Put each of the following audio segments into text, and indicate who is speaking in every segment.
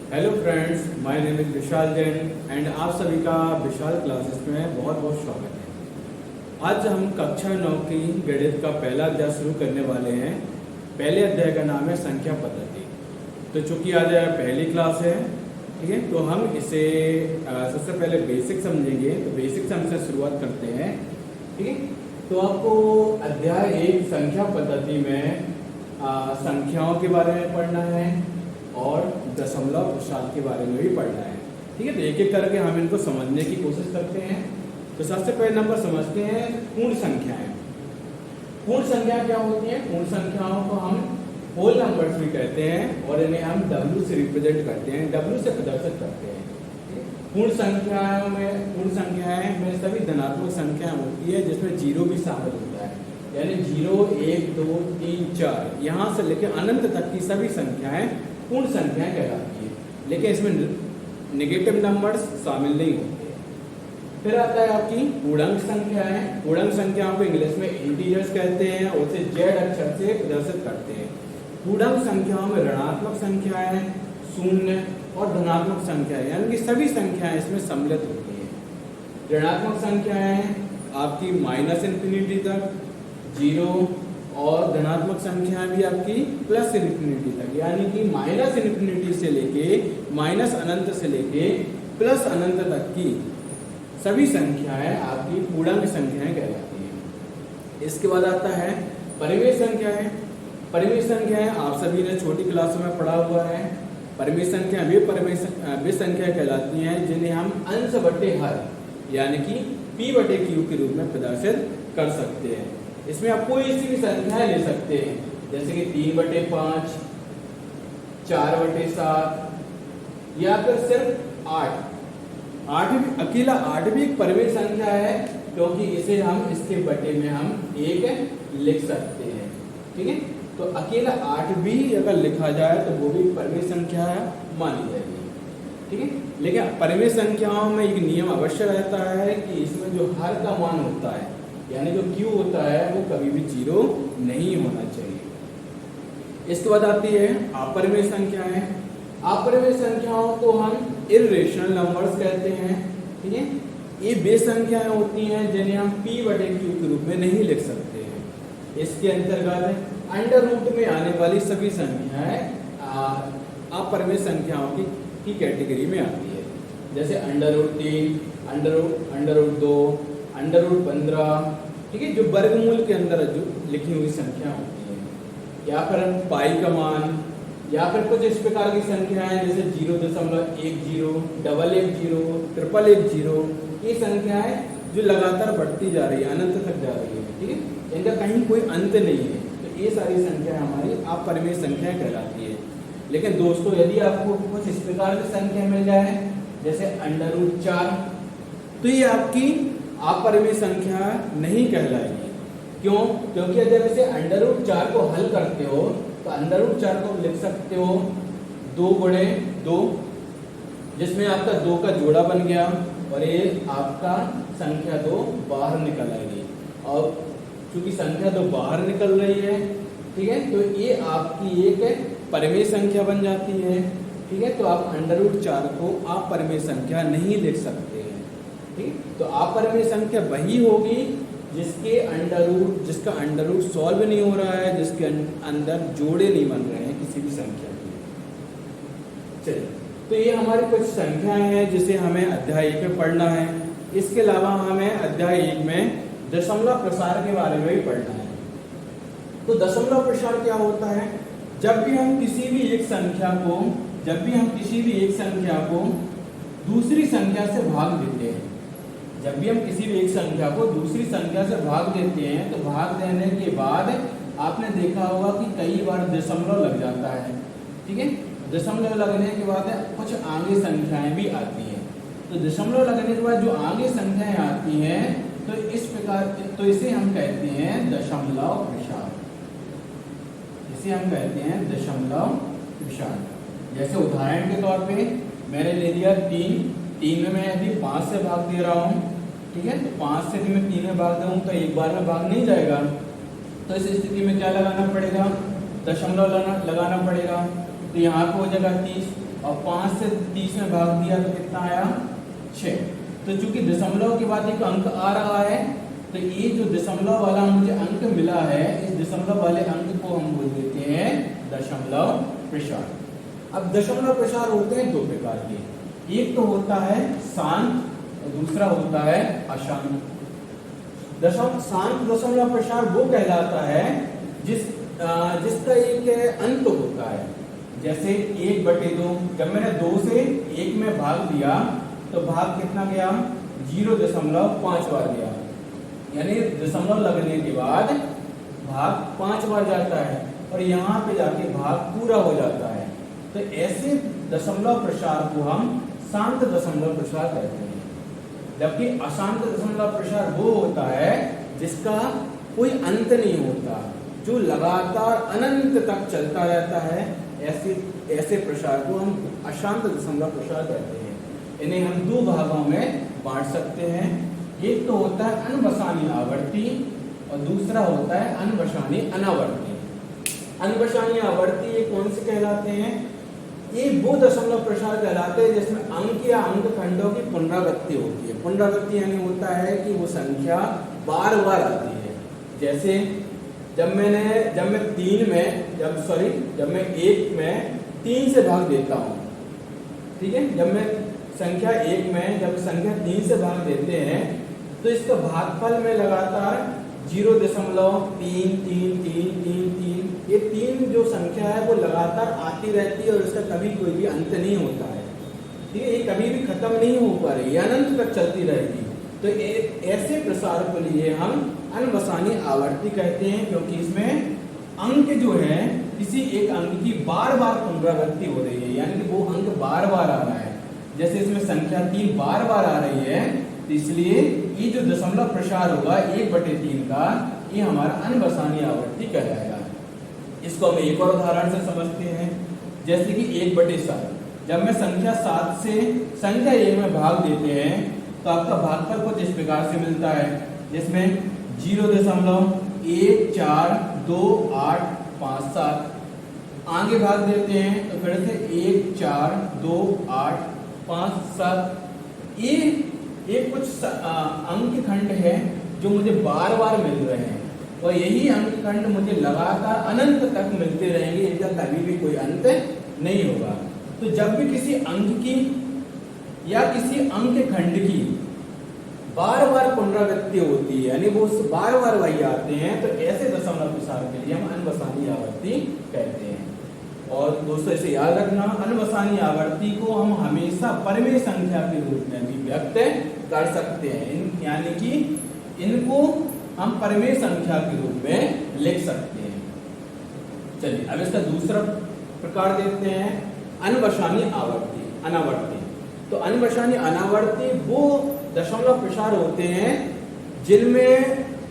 Speaker 1: Hello friends, my name is Vishal Jain and आप सभी का विशाल क्लासेस में बहुत बहुत स्वागत है। आज हम कक्षा 9 की गणित का पहला अध्याय शुरू करने वाले हैं। पहले अध्याय का नाम है संख्या पद्धति। तो चूंकि आज पहली क्लास है, ठीक है, तो हम इसे सबसे पहले बेसिक समझेंगे। तो बेसिक सम से शुरुआत करते हैं, ठीक है। तो आपको अध्याय 1 संख्या पद्धति में संख्याओं के बारे में पढ़ना है और दशमलव प्रसाद के बारे में भी पढ़ना है, ठीक है। तो एक एक करके हम इनको समझने की कोशिश करते हैं। तो सबसे पहले नंबर समझते हैं पूर्ण संख्याएं। पूर्ण संख्या क्या होती है? पूर्ण संख्याओं को हम होल नंबर्स भी कहते हैं और इन्हें हम W से रिप्रेजेंट करते हैं, W से प्रदर्शित करते हैं। पूर्ण संख्याएं में सभी धनात्मक संख्याएं होती है जिसमें जीरो भी शामिल होता है, यानी 0, 1, 2, 3, 4 यहाँ से लेकर अनंत तक की सभी संख्याएं पूर्ण संख्याएं कहलाती है, लेकिन इसमें नेगेटिव नंबर्स शामिल नहीं होते। फिर आता है आपकी पूर्णांक संख्याएं। पूर्णांक संख्याओं को इंग्लिश में इंटीजर्स कहते हैं और उसे जेड अक्षर से प्रदर्शित करते हैं। पूर्णांक संख्याओं में ऋणात्मक संख्याएं, शून्य और धनात्मक संख्याएं, यानी कि सभी संख्याएं इसमें सम्मिलित होती हैं। ऋणात्मक संख्याएं आपकी -∞ तक, 0 और धनात्मक संख्याएं भी आपकी +∞ तक, यानी कि -∞ से लेके अनंत से लेके अनंत तक की सभी संख्याएं आपकी पूर्णांक संख्याएं कहलाती हैं। इसके बाद आता है परिमेय संख्याएं। परिमेय संख्याएं आप सभी ने छोटी क्लासों में पढ़ा हुआ है। परिमेय संख्या वे संख्या कहलाती हैं जिन्हें हम अंश बटे हर यानी कि P/Q के रूप में प्रदर्शित कर सकते हैं। इसमें आप कोई सी भी संख्याएं ले सकते हैं, जैसे कि 3/5, 4/7 या फिर सिर्फ 8। अकेला 8 भी एक परिमेय संख्या है, क्योंकि इसे हम इसके बटे में हम 1 लिख सकते हैं, ठीक है। तो अकेला 8 भी अगर लिखा जाए तो वो भी परिमेय संख्या मानी जाएगी, ठीक है। लेकिन परिमेय संख्याओं में एक नियम अवश्य रहता है कि इसमें जो हर का मान होता है यानी जो Q होता है वो कभी भी 0 नहीं होना चाहिए। इसके बाद आती है अपरिमेय संख्याएं। अपरिमेय संख्याओं को हम इर्रेशनल नंबर्स कहते हैं, ठीक है। ये वे संख्याएं होती हैं जिन्हें हम P/Q के रूप में नहीं लिख सकते हैं। इसके अंतर्गत अंडर रूट में आने वाली सभी संख्याएं अपरिमेय संख्याओं की कैटेगरी में आती है, जैसे √3, √2, √15, ठीक है, जो वर्गमूल के अंदर जो लिखी हुई संख्या होती है, या फिर पाई का मान, या फिर कुछ इस प्रकार की संख्याएं जैसे 0.10, 110, 110, ये संख्याएं जो लगातार बढ़ती जा रही है, अनंत तक जा रही है, ठीक है, इनका कहीं कोई अंत नहीं है। तो ये सारी संख्याएं हमारी अपरिमेय संख्याएं कहलाती है। लेकिन दोस्तों, यदि आपको कुछ इस प्रकार की संख्या मिल जाए जैसे √4, तो ये आपकी अपरिमेय संख्या नहीं कहलाएगी। क्यों? क्योंकि जब इसे √4 को हल करते हो तो √4 को लिख सकते हो 2 × 2, जिसमें आपका 2 का जोड़ा बन गया और ये आपका संख्या 2 बाहर निकल आएगी। और चूंकि संख्या 2 बाहर निकल रही है, ठीक है, तो ये आपकी एक परिमेय संख्या बन जाती है, ठीक है। तो आप √4 को अपरिमेय संख्या नहीं लिख सकते हैं, ठीक। तो अपरिमेय संख्या वही होगी जिसका अंडर रूट सॉल्व नहीं हो रहा है, जिसके अंदर जोड़े नहीं बन रहे हैं किसी भी संख्या के। चलिए, तो ये हमारी कुछ संख्याएं हैं जिसे हमें अध्याय 1 में पढ़ना है। इसके अलावा हमें अध्याय 1 में दशमलव प्रसार के बारे में भी पढ़ना है। तो दशमलव प्रसार क्या होता है? जब भी हम किसी भी एक संख्या को दूसरी संख्या से भाग देते हैं, तो भाग देने के बाद आपने देखा होगा कि कई बार दशमलव लग जाता है, ठीक है। दशमलव लगने के बाद कुछ आगे संख्याएं भी आती हैं। तो दशमलव लगने के बाद जो आगे संख्याएं आती हैं, तो इस प्रकार, तो इसे हम कहते हैं दशमलव प्रसार। जैसे उदाहरण के तौर पे मैंने ले लिया 3 में मैं यदि 5 से भाग दे रहा हूँ, ठीक है, तो 5 से भी मैं 3 में भाग दूँ तो एक बार में भाग नहीं जाएगा। तो इस स्थिति में क्या लगाना पड़ेगा? दशमलव लगाना पड़ेगा। तो यहाँ पे हो जाएगा 30, और 5 से 30 में भाग दिया तो कितना आया 6। तो चूंकि दशमलव के बाद एक अंक आ रहा है, तो ये जो दशमलव वाला मुझे अंक मिला है, इस दशमलव वाले अंक को हम बोल देते हैं दशमलव प्रसार। अब दशमलव प्रसार होते हैं दो प्रकार के, एक तो होता है शांत और दूसरा होता है अशांत। शांत दशमलव प्रसार वो कहलाता है जिसका एक अंत होता है। जैसे 1/2, जब मैंने 2 से 1 में भाग दिया तो भाग कितना गया 0.5 बार गया, यानी दशमलव लगने के बाद भाग 5 बार जाता है और यहाँ पे जाके भाग पूरा हो जाता है। तो ऐसे दशमलव प्रसार को हम शांत दशमलव प्रसार कहते हैं। जबकि अशांत दशमलव प्रसार वो होता है जिसका कोई अंत नहीं होता, जो लगातार अनंत तक चलता रहता है। ऐसे प्रसार को हम अशांत दशमलव प्रसार कहते हैं। इन्हें हम दो भागों में बांट सकते हैं, एक तो होता है अनबसानी आवर्ती और दूसरा होता है अनबसानी अनावर्ती। अनबसानी आवर्ती ये कौन से कहलाते हैं? ये वो दशमलव प्रसार कहलाते हैं जिसमें अंक या अंक खंडों की पुनरावृत्ति होती है। पुनरावृत्ति यानी होता है कि वो संख्या बार बार आती है। जैसे जब मैं 1 में 3 से भाग देता हूँ, ठीक है, जब मैं संख्या 1 में जब संख्या 3 से भाग देते हैं तो इसका भागफल में लगातार 0.33333, ये 3 जो संख्या है वो लगातार आती रहती है और इसका कभी कोई भी अंत नहीं होता है। ठीक है, ये कभी भी खत्म नहीं हो पा रही, अनंत तक चलती रहेगी। तो ऐसे प्रसार को लिए हम अनबसानी आवर्ती कहते हैं, क्योंकि इसमें अंक जो है किसी एक अंक की बार बार पुनरावृत्ति हो रही है, यानी कि वो अंक बार बार आ रहा है। जैसे इसमें संख्या 3 बार बार आ रही है, तो इसलिए ये जो दशमलव प्रसार होगा 1/3 का, ये हमारा अनबसानी आवर्ती कहलाएगा। इसको हम एक और उदाहरण से समझते हैं। जैसे कि 1/7, जब मैं संख्या 7 से संख्या 1 में भाग देते हैं तो आपका भागफल कुछ इस प्रकार से मिलता है, जिसमें 0.142857 आगे भाग देते हैं तो फिर से 142857। ये कुछ अंक खंड है जो मुझे बार बार मिल रहे हैं और यही अंक खंड मुझे लगातार अनंत तक मिलते रहेंगे, इनका कभी भी कोई अंत नहीं होगा। तो जब भी किसी अंक की या किसी अंक खंड की बार बार पुनरावृत्ति होती है, यानी वो बार बार वही आते हैं, तो ऐसे दशमलव प्रसार के लिए हम अनबसानी आवर्ती कहते हैं। और दोस्तों इसे याद रखना, अनबसानी आवर्ती को हम हमेशा परिमेय संख्या के रूप में भी व्यक्त कर सकते हैं, यानी कि इनको हम परिमेय संख्या के रूप में लिख सकते हैं। चलिए अब इसका दूसरा प्रकार देखते हैं, अनबसानी आवर्ती अनावर्ती। तो अनबसानी अनावर्ती वो दशमलव प्रसार होते हैं जिनमें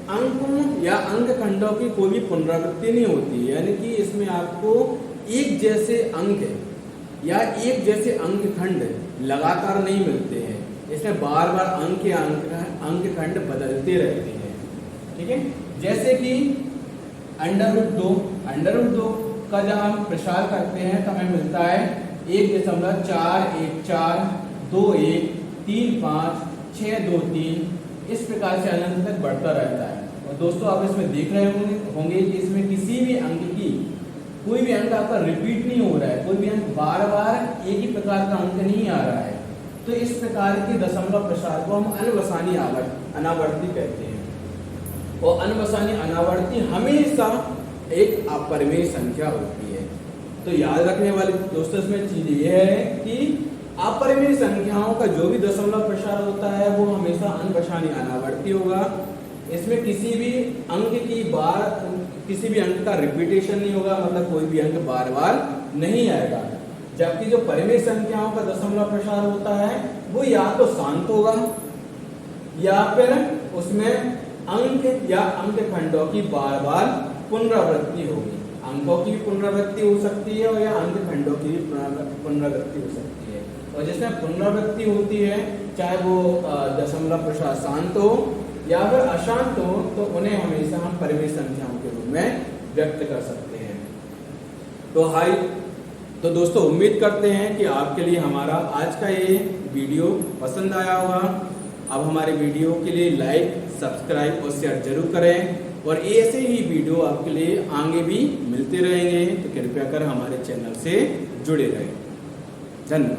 Speaker 1: अंकों या अंक खंडों की कोई भी पुनरावृत्ति नहीं होती, यानी कि इसमें आपको एक जैसे अंक या एक जैसे अंक खंड लगातार नहीं मिलते हैं, इसमें बार बार अंक या अंक खंड बदलते रहते हैं। ठीक है, जैसे कि √2 का जब हम प्रसार करते हैं तो हमें मिलता है 1.4142135 इस प्रकार से अनंत तक बढ़ता रहता है। और दोस्तों आप इसमें देख रहे होंगे कि इसमें किसी भी अंक की कोई भी अंक आपका रिपीट नहीं हो रहा है, कोई भी अंक बार बार एक ही प्रकार का अंक नहीं आ रहा है। तो इस प्रकार के दशमलव प्रसार को हम अनबसानी अनावर्ती कहते हैं। और अनबसानी अनावर्ती हमेशा एक अपरिमेय संख्या होती है। तो याद रखने वाली दोस्तों इसमें चीज ये है कि अपरिमेय संख्याओं का जो भी दशमलव प्रसार होता है वो हमेशा अनबसानी अनावर्ती होगा। इसमें किसी भी अंक का रिपीटेशन नहीं होगा, मतलब कोई भी अंक बार बार नहीं आएगा। जबकि जो परिमेय संख्याओं का दशमलव प्रसार होता है वो या तो शांत होगा या फिर उसमें अंक या अंक खंडों की बार बार पुनरावृत्ति होगी। अंकों की पुनरावृत्ति हो सकती है और या अंक खंडों की पुनरावृत्ति हो सकती है। और जिसमें पुनरावृत्ति होती है, चाहे वो दशमलव प्रसार शांत हो या फिर अशांत हो, तो उन्हें हमेशा हम परिमेय संख्याओं के रूप में व्यक्त कर सकते हैं। तो तो दोस्तों उम्मीद करते हैं कि आपके लिए हमारा आज का ये वीडियो पसंद आया होगा। अब हमारे वीडियो के लिए लाइक, सब्सक्राइब और शेयर जरूर करें और ऐसे ही वीडियो आपके लिए आगे भी मिलते रहेंगे, तो कृपया कर हमारे चैनल से जुड़े रहें। धन्यवाद।